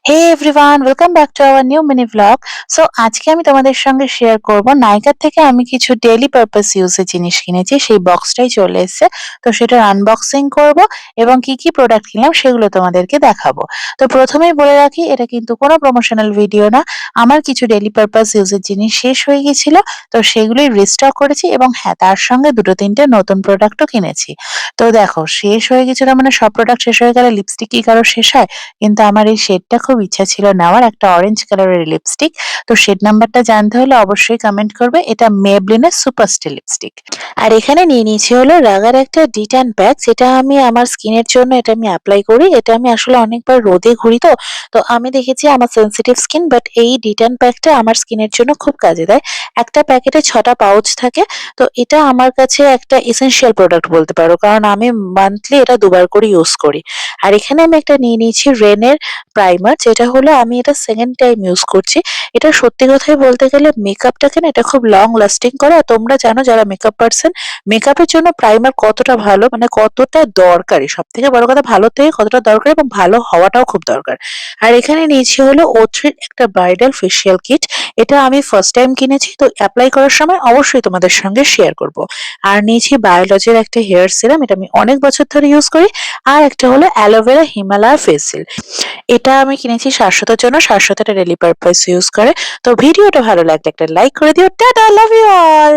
Hey everyone, welcome back to our new mini vlog. So আজকে আমি তোমাদের সঙ্গে শেয়ার করব নাইকার থেকে আমি কিছু ডেইলি পারপাস ইউজের জিনিস কিনেছি। সেই বক্সটাই চলে এসেছে। তো সেটার আনবক্সিং করব এবং কি কি প্রোডাক্ট কিনলাম সেগুলো তোমাদেরকে দেখাবো। তো প্রথমেই বলে রাখি, এটা কিন্তু কোনো প্রমোশনাল ভিডিও না। আমার কিছু ডেইলি পারপাস ইউজের জিনিস শেষ হয়ে গেছিল, তো সেগুলোই রিস্টক করেছি এবং হ্যাঁ, তার সঙ্গে দুটো তিনটে নতুন প্রোডাক্টও কিনেছি। তো দেখো, শেষ হয়ে গেছিল মানে সব প্রোডাক্ট শেষ হয়ে গেলে লিপস্টিক কি কারো শেষ হয়? কিন্তু আমার এই শেডটা খুব ইচ্ছা ছিল নেওয়ার, একটা অরেঞ্জ কালারের লিপস্টিক। তো শেড নাম্বারটা জানতে হলে অবশ্যই কমেন্ট করবে। এটা মেবলিনের সুপার স্টে লিপস্টিক। আর এখানে নিয়ে নিয়েছি হলো রাগার একটা ডিট্যান প্যাক, যেটা আমি আমার স্কিনের জন্য এটা আমি অ্যাপ্লাই করি। এটা আমি আসলে অনেকবার রোদে ঘুরি, তো তো আমি দেখেছি আমার সেনসিটিভ স্কিন, বাট এই ডিট্যান প্যাকটা আমার স্কিনের জন্য খুব কাজে দেয়। একটা প্যাকেটে 6টা পাউচ থাকে। তো এটা আমার কাছে একটা এসেনশিয়াল প্রোডাক্ট বলতে পারো, কারণ আমি মান্থলি এটা দুবার করে ইউজ করি। আর এখানে আমি একটা নিয়ে নিয়েছি রেনের প্রাইমার, যেটা হলো আমি এটা সেকেন্ড টাইম ইউজ করছি। এটা সত্যি কথাই বলতে গেলে মেকআপটাকে না এটা খুব লং লাস্টিং করে। আর তোমরা জানো যারা মেকআপ পার্সন, মেকআপের জন্য প্রাইমার কতটা ভালো, মানে কতটা দরকারি। সব থেকে বড় কথা, ভালো থেকে কতটা দরকার এবং ভালো হওয়াটাও খুব দরকার। আর এখানে নিয়েছি হলো O3 একটা ব্রাইডাল ফেসিয়াল কিট। এটা আমি ফার্স্ট টাইম কিনেছি, তো অ্যাপ্লাই করার সময় অবশ্যই তোমাদের সঙ্গে শেয়ার করব। আর নিয়েছি বায়োলজির একটা হেয়ার সিরাম, এটা আমি অনেক বছর ধরে ইউজ করি। আর একটা হলো অ্যালোভেরা হিমালয়া ফেসিল। এটা আমি কিনেছি শাশ্বতের জন্য। শাশ্বত এটা ডেইলি পারপাস ইউজ করে। তো ভিডিওটা ভালো লাগলে একটা লাইক করে দিও। Tata, love you all.